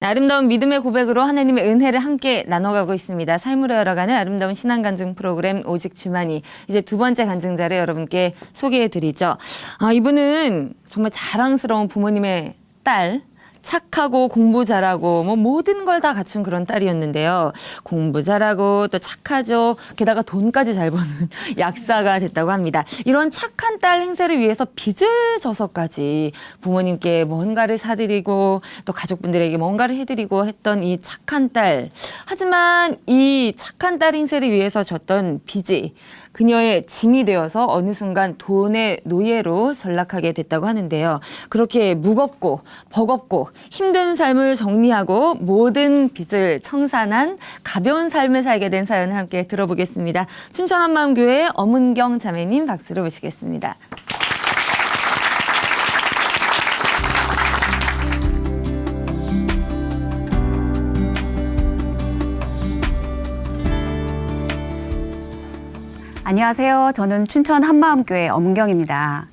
아름다운 믿음의 고백으로 하나님의 은혜를 함께 나눠가고 있습니다. 삶으로 열어가는 아름다운 신앙 간증 프로그램 오직 주만이 이제 두 번째 간증자를 여러분께 소개해드리죠. 이분은 정말 자랑스러운 부모님의 딸. 착하고 공부 잘하고 모든 걸 다 갖춘 그런 딸이었는데요. 공부 잘하고 또 착하죠. 게다가 돈까지 잘 버는 약사가 됐다고 합니다. 이런 착한 딸 행세를 위해서 빚을 져서까지 부모님께 뭔가를 사드리고 또 가족분들에게 뭔가를 해드리고 했던 이 착한 딸. 하지만 이 착한 딸 행세를 위해서 졌던 빚이 그녀의 짐이 되어서 어느 순간 돈의 노예로 전락하게 됐다고 하는데요. 그렇게 무겁고 버겁고 힘든 삶을 정리하고 모든 빚을 청산한 가벼운 삶을 살게 된 사연을 함께 들어보겠습니다. 춘천 한마음교회 엄은경 자매님 박수로 모시겠습니다. 안녕하세요. 저는 춘천 한마음교회 엄은경입니다.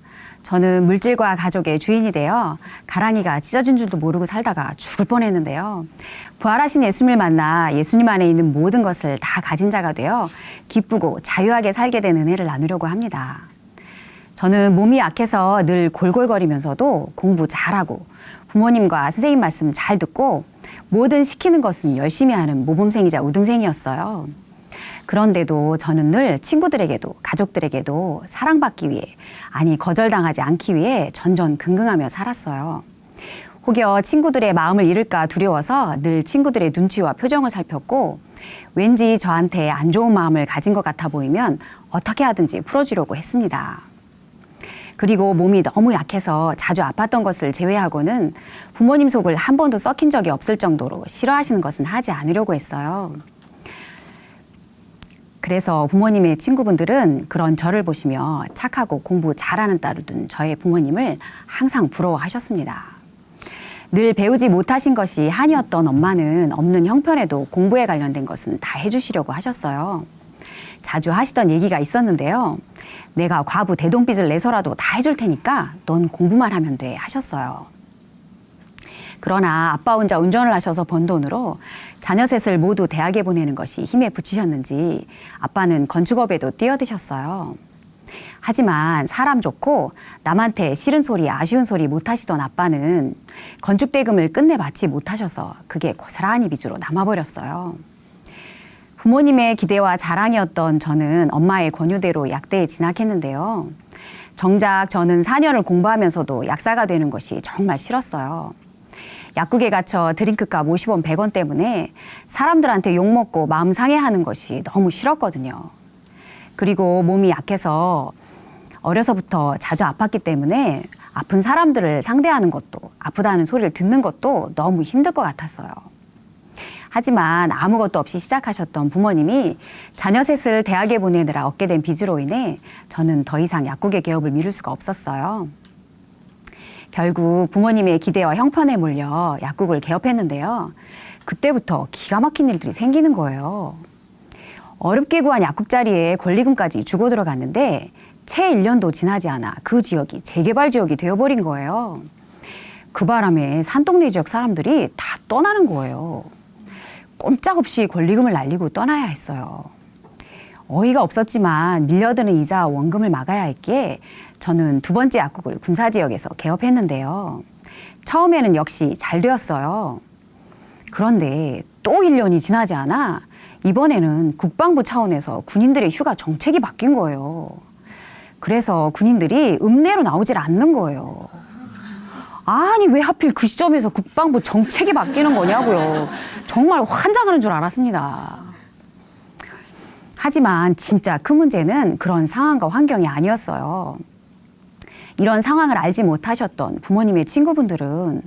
저는 물질과 가족의 주인이 되어 가랑이가 찢어진 줄도 모르고 살다가 죽을 뻔했는데요. 부활하신 예수님을 만나 예수님 안에 있는 모든 것을 다 가진 자가 되어 기쁘고 자유하게 살게 된 은혜를 나누려고 합니다. 저는 몸이 약해서 늘 골골거리면서도 공부 잘하고 부모님과 선생님 말씀 잘 듣고 뭐든 시키는 것은 열심히 하는 모범생이자 우등생이었어요. 그런데도 저는 늘 친구들에게도 가족들에게도 사랑받기 위해, 아니 거절당하지 않기 위해 전전긍긍하며 살았어요. 혹여 친구들의 마음을 잃을까 두려워서 늘 친구들의 눈치와 표정을 살폈고 왠지 저한테 안 좋은 마음을 가진 것 같아 보이면 어떻게 하든지 풀어주려고 했습니다. 그리고 몸이 너무 약해서 자주 아팠던 것을 제외하고는 부모님 속을 한 번도 썩힌 적이 없을 정도로 싫어하시는 것은 하지 않으려고 했어요. 그래서 부모님의 친구분들은 그런 저를 보시며 착하고 공부 잘하는 딸을 둔 저의 부모님을 항상 부러워하셨습니다. 늘 배우지 못하신 것이 한이었던 엄마는 없는 형편에도 공부에 관련된 것은 다 해주시려고 하셨어요. 자주 하시던 얘기가 있었는데요. 내가 과부 대동빚을 내서라도 다 해줄 테니까 넌 공부만 하면 돼 하셨어요. 그러나 아빠 혼자 운전을 하셔서 번 돈으로 자녀 셋을 모두 대학에 보내는 것이 힘에 부치셨는지 아빠는 건축업에도 뛰어드셨어요. 하지만 사람 좋고 남한테 싫은 소리, 아쉬운 소리 못하시던 아빠는 건축대금을 끝내 받지 못하셔서 그게 고스란히 빚으로 남아버렸어요. 부모님의 기대와 자랑이었던 저는 엄마의 권유대로 약대에 진학했는데요. 정작 저는 4년을 공부하면서도 약사가 되는 것이 정말 싫었어요. 약국에 갇혀 드링크값 50원, 100원 때문에 사람들한테 욕먹고 마음 상해하는 것이 너무 싫었거든요. 그리고 몸이 약해서 어려서부터 자주 아팠기 때문에 아픈 사람들을 상대하는 것도 아프다는 소리를 듣는 것도 너무 힘들 것 같았어요. 하지만 아무것도 없이 시작하셨던 부모님이 자녀 셋을 대학에 보내느라 얻게 된 빚으로 인해 저는 더 이상 약국의 개업을 미룰 수가 없었어요. 결국 부모님의 기대와 형편에 몰려 약국을 개업했는데요. 그때부터 기가 막힌 일들이 생기는 거예요. 어렵게 구한 약국 자리에 권리금까지 주고 들어갔는데 채 1년도 지나지 않아 그 지역이 재개발 지역이 되어버린 거예요. 그 바람에 산동네 지역 사람들이 다 떠나는 거예요. 꼼짝없이 권리금을 날리고 떠나야 했어요. 어이가 없었지만 밀려드는 이자와 원금을 막아야 했기에 저는 두 번째 약국을 군사지역에서 개업했는데요. 처음에는 역시 잘 되었어요. 그런데 또 1년이 지나지 않아 이번에는 국방부 차원에서 군인들의 휴가 정책이 바뀐 거예요. 그래서 군인들이 읍내로 나오질 않는 거예요. 아니 왜 하필 그 시점에서 국방부 정책이 바뀌는 거냐고요. 정말 환장하는 줄 알았습니다. 하지만 진짜 큰 문제는 그런 상황과 환경이 아니었어요. 이런 상황을 알지 못하셨던 부모님의 친구분들은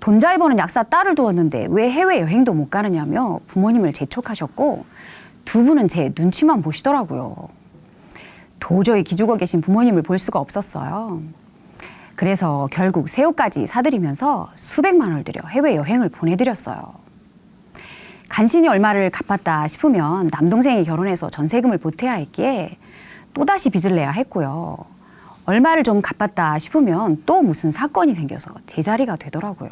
돈 잘 버는 약사 딸을 두었는데 왜 해외여행도 못 가느냐며 부모님을 재촉하셨고 두 분은 제 눈치만 보시더라고요. 도저히 기죽어 계신 부모님을 볼 수가 없었어요. 그래서 결국 새 옷까지 사드리면서 수백만 원을 들여 해외여행을 보내드렸어요. 간신히 얼마를 갚았다 싶으면 남동생이 결혼해서 전세금을 보태야 했기에 또다시 빚을 내야 했고요. 얼마를 좀 갚았다 싶으면 또 무슨 사건이 생겨서 제자리가 되더라고요.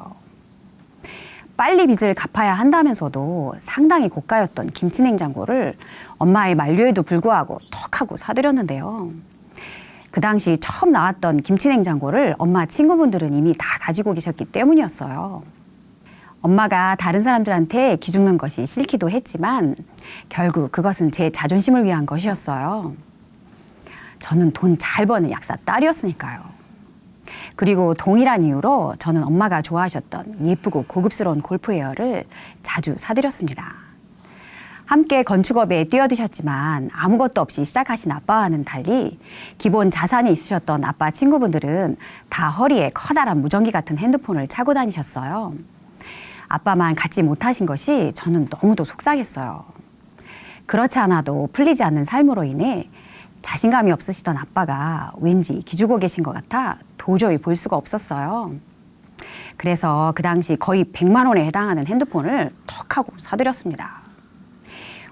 빨리 빚을 갚아야 한다면서도 상당히 고가였던 김치냉장고를 엄마의 만류에도 불구하고 턱 하고 사드렸는데요. 그 당시 처음 나왔던 김치냉장고를 엄마 친구분들은 이미 다 가지고 계셨기 때문이었어요. 엄마가 다른 사람들한테 기죽는 것이 싫기도 했지만 결국 그것은 제 자존심을 위한 것이었어요. 저는 돈 잘 버는 약사 딸이었으니까요. 그리고 동일한 이유로 저는 엄마가 좋아하셨던 예쁘고 고급스러운 골프웨어를 자주 사드렸습니다. 함께 건축업에 뛰어드셨지만 아무것도 없이 시작하신 아빠와는 달리 기본 자산이 있으셨던 아빠 친구분들은 다 허리에 커다란 무전기 같은 핸드폰을 차고 다니셨어요. 아빠만 갖지 못하신 것이 저는 너무도 속상했어요. 그렇지 않아도 풀리지 않는 삶으로 인해 자신감이 없으시던 아빠가 왠지 기죽어 계신 것 같아 도저히 볼 수가 없었어요. 그래서 그 당시 거의 100만 원에 해당하는 핸드폰을 턱 하고 사드렸습니다.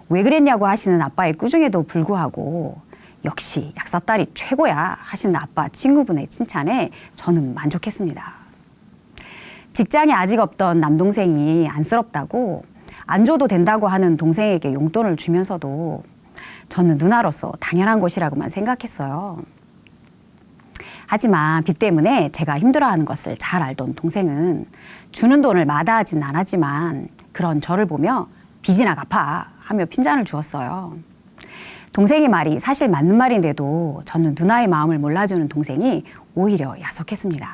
왜 그랬냐고 하시는 아빠의 꾸중에도 불구하고 역시 약사딸이 최고야 하시는 아빠 친구분의 칭찬에 저는 만족했습니다. 직장이 아직 없던 남동생이 안쓰럽다고 안 줘도 된다고 하는 동생에게 용돈을 주면서도 저는 누나로서 당연한 것이라고만 생각했어요. 하지만 빚 때문에 제가 힘들어하는 것을 잘 알던 동생은 주는 돈을 마다하진 않았지만 그런 저를 보며 빚이나 갚아 하며 핀잔을 주었어요. 동생의 말이 사실 맞는 말인데도 저는 누나의 마음을 몰라주는 동생이 오히려 야속했습니다.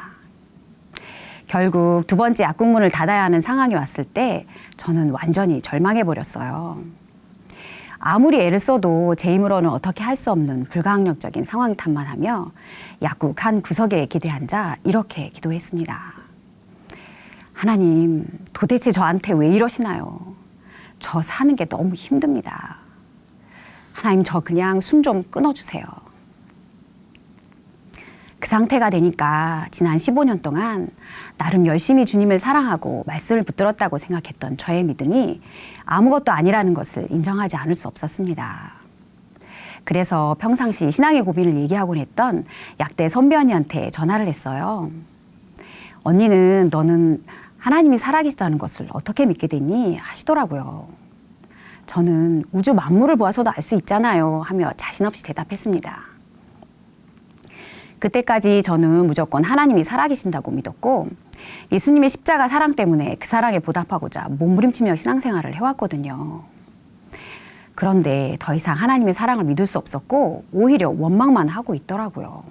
결국 두 번째 약국문을 닫아야 하는 상황이 왔을 때 저는 완전히 절망해버렸어요. 아무리 애를 써도 제 힘으로는 어떻게 할 수 없는 불가항력적인 상황 탓만하며 약국 한 구석에 기대앉아 이렇게 기도했습니다. 하나님, 도대체 저한테 왜 이러시나요? 저 사는 게 너무 힘듭니다. 하나님, 저 그냥 숨 좀 끊어주세요. 그 상태가 되니까 지난 15년 동안 나름 열심히 주님을 사랑하고 말씀을 붙들었다고 생각했던 저의 믿음이 아무것도 아니라는 것을 인정하지 않을 수 없었습니다. 그래서 평상시 신앙의 고민을 얘기하곤 했던 약대 선배 언니한테 전화를 했어요. 언니는 너는 하나님이 살아계시다는 것을 어떻게 믿게 됐니? 하시더라고요. 저는 우주 만물을 보아서도 알 수 있잖아요 하며 자신 없이 대답했습니다. 그때까지 저는 무조건 하나님이 살아계신다고 믿었고 예수님의 십자가 사랑 때문에 그 사랑에 보답하고자 몸부림치며 신앙생활을 해왔거든요. 그런데 더 이상 하나님의 사랑을 믿을 수 없었고 오히려 원망만 하고 있더라고요.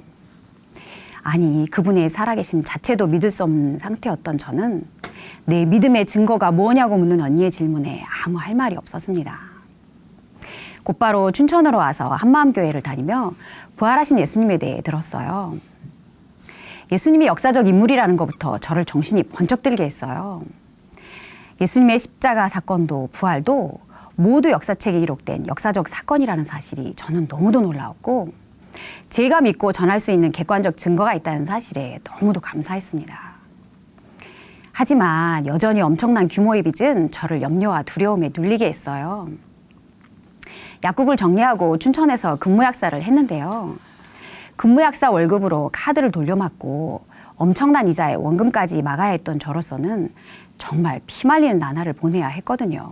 아니, 그분의 살아계심 자체도 믿을 수 없는 상태였던 저는 내 믿음의 증거가 뭐냐고 묻는 언니의 질문에 아무 할 말이 없었습니다. 곧바로 춘천으로 와서 한마음교회를 다니며 부활하신 예수님에 대해 들었어요. 예수님이 역사적 인물이라는 것부터 저를 정신이 번쩍 들게 했어요. 예수님의 십자가 사건도 부활도 모두 역사책에 기록된 역사적 사건이라는 사실이 저는 너무도 놀라웠고 제가 믿고 전할 수 있는 객관적 증거가 있다는 사실에 너무도 감사했습니다. 하지만 여전히 엄청난 규모의 빚은 저를 염려와 두려움에 눌리게 했어요. 약국을 정리하고 춘천에서 근무약사를 했는데요. 근무약사 월급으로 카드를 돌려막고 엄청난 이자에 원금까지 막아야 했던 저로서는 정말 피말리는 나날을 보내야 했거든요.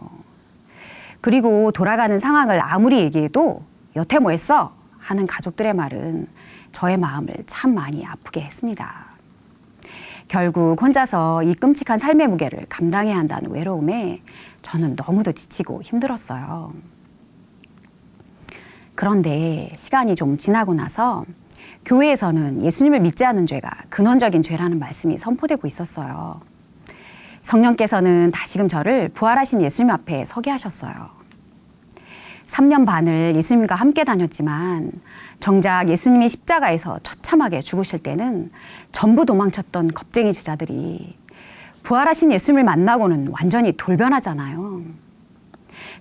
그리고 돌아가는 상황을 아무리 얘기해도 여태 뭐 했어? 하는 가족들의 말은 저의 마음을 참 많이 아프게 했습니다. 결국 혼자서 이 끔찍한 삶의 무게를 감당해야 한다는 외로움에 저는 너무도 지치고 힘들었어요. 그런데 시간이 좀 지나고 나서 교회에서는 예수님을 믿지 않는 죄가 근원적인 죄라는 말씀이 선포되고 있었어요. 성령께서는 다시금 저를 부활하신 예수님 앞에 서게 하셨어요. 3년 반을 예수님과 함께 다녔지만 정작 예수님이 십자가에서 처참하게 죽으실 때는 전부 도망쳤던 겁쟁이 제자들이 부활하신 예수님을 만나고는 완전히 돌변하잖아요.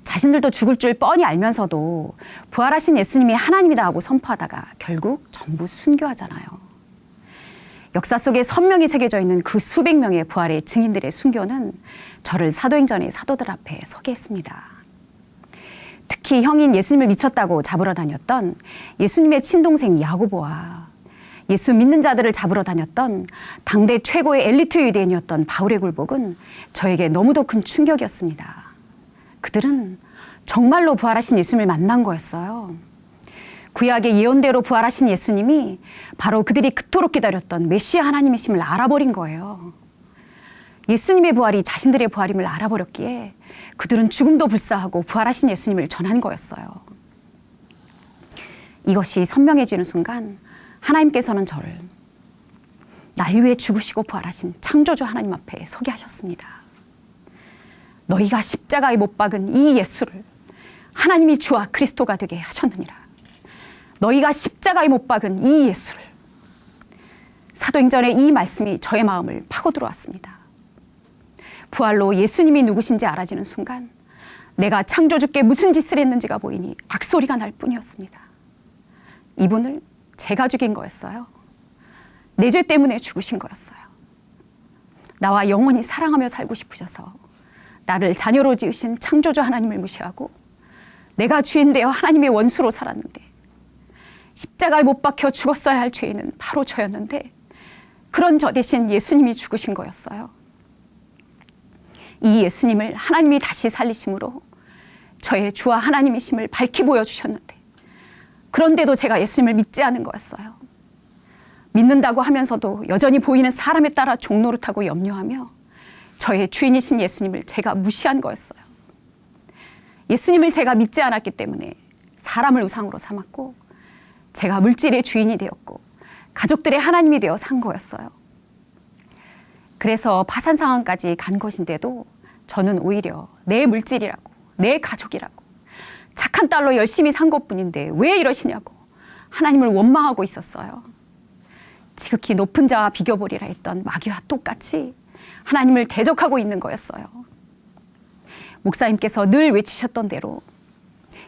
자신들도 죽을 줄 뻔히 알면서도 부활하신 예수님이 하나님이다 하고 선포하다가 결국 전부 순교하잖아요. 역사 속에 선명히 새겨져 있는 그 수백 명의 부활의 증인들의 순교는 저를 사도행전의 사도들 앞에 서게 했습니다. 특히 형인 예수님을 미쳤다고 잡으러 다녔던 예수님의 친동생 야고보와 예수 믿는 자들을 잡으러 다녔던 당대 최고의 엘리트 유대인이었던 바울의 굴복은 저에게 너무도 큰 충격이었습니다. 그들은 정말로 부활하신 예수님을 만난 거였어요. 구약의 예언대로 부활하신 예수님이 바로 그들이 그토록 기다렸던 메시아 하나님이심을 알아버린 거예요. 예수님의 부활이 자신들의 부활임을 알아버렸기에 그들은 죽음도 불사하고 부활하신 예수님을 전한 거였어요. 이것이 선명해지는 순간 하나님께서는 저를 날 위해 죽으시고 부활하신 창조주 하나님 앞에 서게 하셨습니다. 너희가 십자가에 못 박은 이 예수를 하나님이 주와 그리스도가 되게 하셨느니라. 너희가 십자가에 못 박은 이 예수를. 사도행전의 이 말씀이 저의 마음을 파고 들어왔습니다. 부활로 예수님이 누구신지 알아지는 순간 내가 창조주께 무슨 짓을 했는지가 보이니 악소리가 날 뿐이었습니다. 이분을 제가 죽인 거였어요. 내 죄 때문에 죽으신 거였어요. 나와 영원히 사랑하며 살고 싶으셔서 나를 자녀로 지으신 창조주 하나님을 무시하고 내가 주인 되어 하나님의 원수로 살았는데 십자가에 못 박혀 죽었어야 할 죄인은 바로 저였는데 그런 저 대신 예수님이 죽으신 거였어요. 이 예수님을 하나님이 다시 살리심으로 저의 주와 하나님이심을 밝히 보여주셨는데 그런데도 제가 예수님을 믿지 않은 거였어요. 믿는다고 하면서도 여전히 보이는 사람에 따라 종노릇하고 염려하며 저의 주인이신 예수님을 제가 무시한 거였어요. 예수님을 제가 믿지 않았기 때문에 사람을 우상으로 삼았고 제가 물질의 주인이 되었고 가족들의 하나님이 되어 산 거였어요. 그래서 파산 상황까지 간 것인데도 저는 오히려 내 물질이라고 내 가족이라고 착한 딸로 열심히 산 것뿐인데 왜 이러시냐고 하나님을 원망하고 있었어요. 지극히 높은 자와 비교보리라 했던 마귀와 똑같이 하나님을 대적하고 있는 거였어요. 목사님께서 늘 외치셨던 대로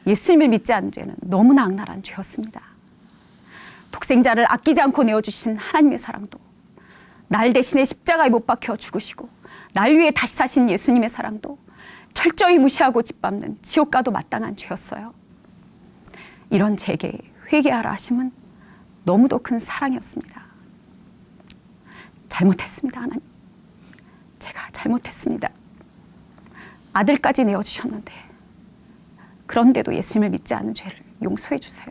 예수님을 믿지 않은 죄는 너무나 악랄한 죄였습니다. 독생자를 아끼지 않고 내어주신 하나님의 사랑도 날 대신에 십자가에 못 박혀 죽으시고 날 위해 다시 사신 예수님의 사랑도 철저히 무시하고 짓밟는 지옥과도 마땅한 죄였어요. 이런 제게 회개하라 하심은 너무도 큰 사랑이었습니다. 잘못했습니다, 하나님. 제가 잘못했습니다. 아들까지 내어주셨는데 그런데도 예수님을 믿지 않은 죄를 용서해 주세요.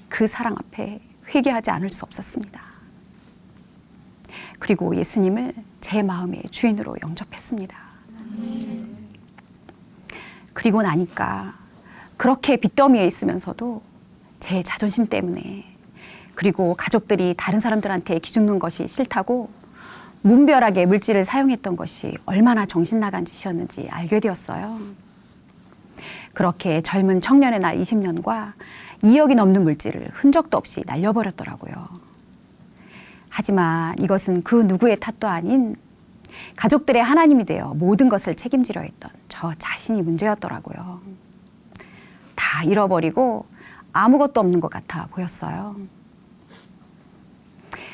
그 사랑 앞에 회개하지 않을 수 없었습니다. 그리고 예수님을 제 마음의 주인으로 영접했습니다. 그리고 나니까 그렇게 빚더미에 있으면서도 제 자존심 때문에 그리고 가족들이 다른 사람들한테 기죽는 것이 싫다고 무분별하게 물질을 사용했던 것이 얼마나 정신 나간 짓이었는지 알게 되었어요. 그렇게 젊은 청년의 날 20년과 2억이 넘는 물질을 흔적도 없이 날려버렸더라고요. 하지만 이것은 그 누구의 탓도 아닌 가족들의 하나님이 되어 모든 것을 책임지려 했던 저 자신이 문제였더라고요. 다 잃어버리고 아무것도 없는 것 같아 보였어요.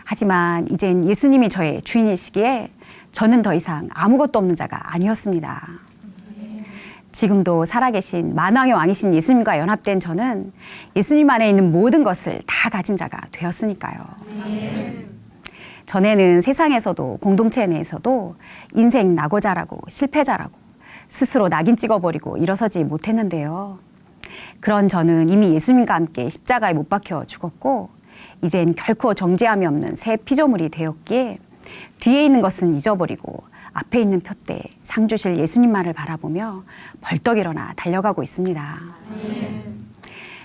하지만 이젠 예수님이 저의 주인이시기에 저는 더 이상 아무것도 없는 자가 아니었습니다. 지금도 살아계신 만왕의 왕이신 예수님과 연합된 저는 예수님 안에 있는 모든 것을 다 가진 자가 되었으니까요. 전에는 세상에서도 공동체 내에서도 인생 낙오자라고 실패자라고 스스로 낙인 찍어버리고 일어서지 못했는데요. 그런 저는 이미 예수님과 함께 십자가에 못 박혀 죽었고 이젠 결코 정죄함이 없는 새 피조물이 되었기에 뒤에 있는 것은 잊어버리고 앞에 있는 표대 상 주실 예수님만을 바라보며 벌떡 일어나 달려가고 있습니다.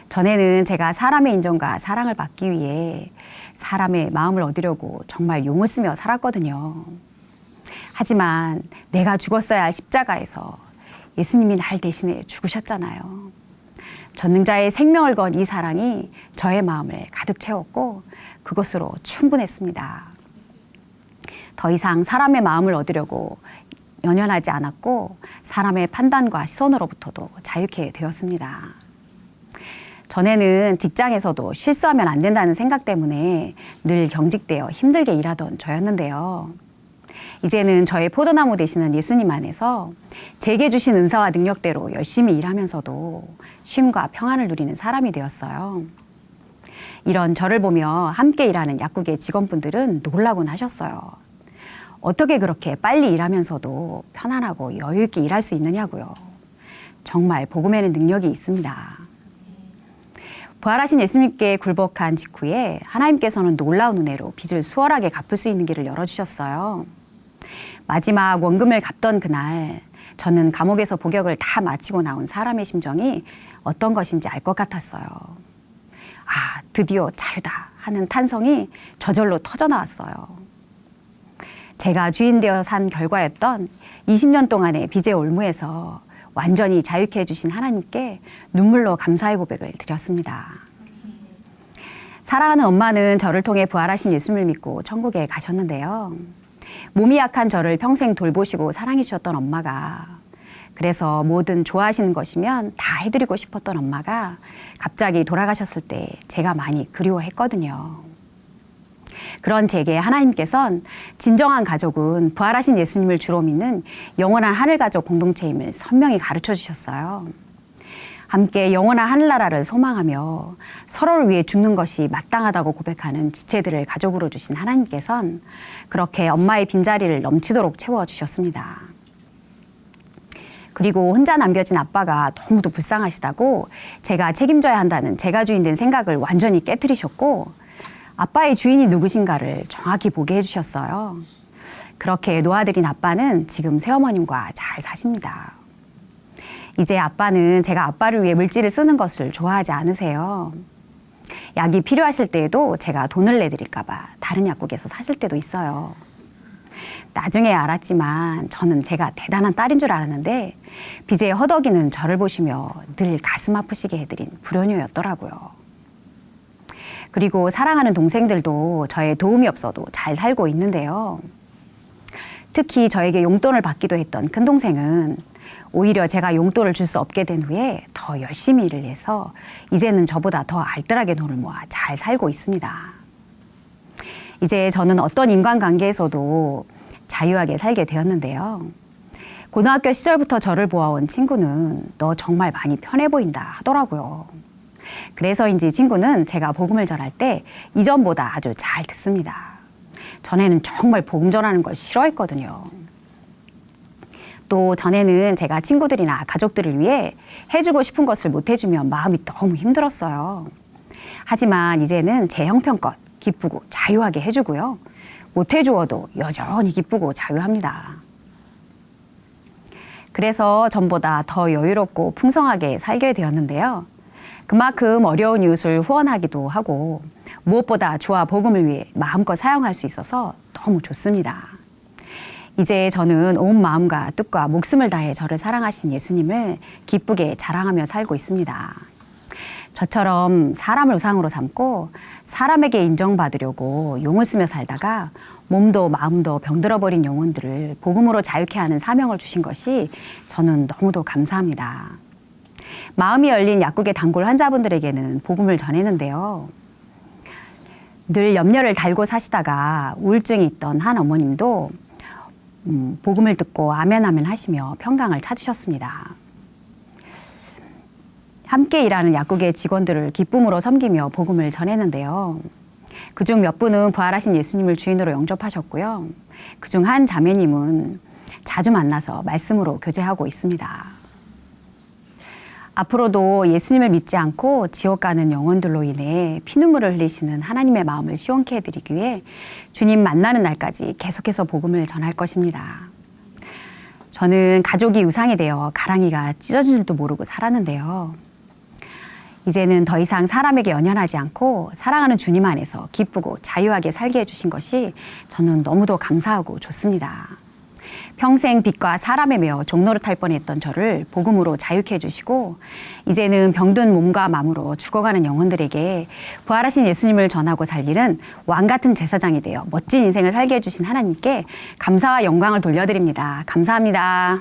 전에는 제가 사람의 인정과 사랑을 받기 위해 사람의 마음을 얻으려고 정말 용을 쓰며 살았거든요. 하지만 내가 죽었어야 할 십자가에서 예수님이 날 대신해 죽으셨잖아요. 전능자의 생명을 건 이 사랑이 저의 마음을 가득 채웠고 그것으로 충분했습니다. 더 이상 사람의 마음을 얻으려고 연연하지 않았고 사람의 판단과 시선으로부터도 자유케 되었습니다. 전에는 직장에서도 실수하면 안 된다는 생각 때문에 늘 경직되어 힘들게 일하던 저였는데요. 이제는 저의 포도나무 되시는 예수님 안에서 제게 주신 은사와 능력대로 열심히 일하면서도 쉼과 평안을 누리는 사람이 되었어요. 이런 저를 보며 함께 일하는 약국의 직원분들은 놀라곤 하셨어요. 어떻게 그렇게 빨리 일하면서도 편안하고 여유 있게 일할 수 있느냐고요. 정말 복음에는 능력이 있습니다. 부활하신 예수님께 굴복한 직후에 하나님께서는 놀라운 은혜로 빚을 수월하게 갚을 수 있는 길을 열어주셨어요. 마지막 원금을 갚던 그날 저는 감옥에서 복역을 다 마치고 나온 사람의 심정이 어떤 것인지 알 것 같았어요. 아, 드디어 자유다 하는 탄성이 저절로 터져나왔어요. 제가 주인 되어 산 결과였던 20년 동안의 빚의 올무에서 완전히 자유케 해주신 하나님께 눈물로 감사의 고백을 드렸습니다. 사랑하는 엄마는 저를 통해 부활하신 예수님을 믿고 천국에 가셨는데요. 몸이 약한 저를 평생 돌보시고 사랑해 주셨던 엄마가, 그래서 뭐든 좋아하시는 것이면 다 해드리고 싶었던 엄마가 갑자기 돌아가셨을 때 제가 많이 그리워했거든요. 그런 제게 하나님께서는 진정한 가족은 부활하신 예수님을 주로 믿는 영원한 하늘가족 공동체임을 선명히 가르쳐 주셨어요. 함께 영원한 하늘나라를 소망하며 서로를 위해 죽는 것이 마땅하다고 고백하는 지체들을 가족으로 주신 하나님께서는 그렇게 엄마의 빈자리를 넘치도록 채워주셨습니다. 그리고 혼자 남겨진 아빠가 너무도 불쌍하시다고 제가 책임져야 한다는 제가 주인 된 생각을 완전히 깨트리셨고, 아빠의 주인이 누구신가를 정확히 보게 해주셨어요. 그렇게 놓아드린 아빠는 지금 새어머님과 잘 사십니다. 이제 아빠는 제가 아빠를 위해 물질을 쓰는 것을 좋아하지 않으세요. 약이 필요하실 때에도 제가 돈을 내드릴까 봐 다른 약국에서 사실 때도 있어요. 나중에 알았지만 저는 제가 대단한 딸인 줄 알았는데 빚에 허덕이는 저를 보시며 늘 가슴 아프시게 해드린 불효녀였더라고요. 그리고 사랑하는 동생들도 저의 도움이 없어도 잘 살고 있는데요. 특히 저에게 용돈을 받기도 했던 큰동생은 오히려 제가 용돈을 줄 수 없게 된 후에 더 열심히 일을 해서 이제는 저보다 더 알뜰하게 돈을 모아 잘 살고 있습니다. 이제 저는 어떤 인간관계에서도 자유하게 살게 되었는데요. 고등학교 시절부터 저를 보아온 친구는 너 정말 많이 편해 보인다 하더라고요. 그래서인지 친구는 제가 복음을 전할 때 이전보다 아주 잘 듣습니다. 전에는 정말 복음 전하는 걸 싫어했거든요. 또 전에는 제가 친구들이나 가족들을 위해 해주고 싶은 것을 못 해주면 마음이 너무 힘들었어요. 하지만 이제는 제 형편껏 기쁘고 자유하게 해주고요. 못 해주어도 여전히 기쁘고 자유합니다. 그래서 전보다 더 여유롭고 풍성하게 살게 되었는데요. 그만큼 어려운 이웃을 후원하기도 하고 무엇보다 주와 복음을 위해 마음껏 사용할 수 있어서 너무 좋습니다. 이제 저는 온 마음과 뜻과 목숨을 다해 저를 사랑하신 예수님을 기쁘게 자랑하며 살고 있습니다. 저처럼 사람을 우상으로 삼고 사람에게 인정받으려고 용을 쓰며 살다가 몸도 마음도 병들어버린 영혼들을 복음으로 자유케 하는 사명을 주신 것이 저는 너무도 감사합니다. 마음이 열린 약국의 단골 환자분들에게는 복음을 전했는데요. 늘 염려를 달고 사시다가 우울증이 있던 한 어머님도 복음을 듣고 아멘 아멘 하시며 평강을 찾으셨습니다. 함께 일하는 약국의 직원들을 기쁨으로 섬기며 복음을 전했는데요. 그중 몇 분은 부활하신 예수님을 주인으로 영접하셨고요. 그중 한 자매님은 자주 만나서 말씀으로 교제하고 있습니다. 앞으로도 예수님을 믿지 않고 지옥 가는 영혼들로 인해 피눈물을 흘리시는 하나님의 마음을 시원케 해드리기 위해 주님 만나는 날까지 계속해서 복음을 전할 것입니다. 저는 가족이 우상이 되어 가랑이가 찢어진 줄도 모르고 살았는데요. 이제는 더 이상 사람에게 연연하지 않고 사랑하는 주님 안에서 기쁘고 자유하게 살게 해주신 것이 저는 너무도 감사하고 좋습니다. 평생 빚과 사람에 매여 종노릇 할 뻔했던 저를 복음으로 자유케 해주시고 이제는 병든 몸과 마음으로 죽어가는 영혼들에게 부활하신 예수님을 전하고 살리는 왕같은 제사장이 되어 멋진 인생을 살게 해주신 하나님께 감사와 영광을 돌려드립니다. 감사합니다.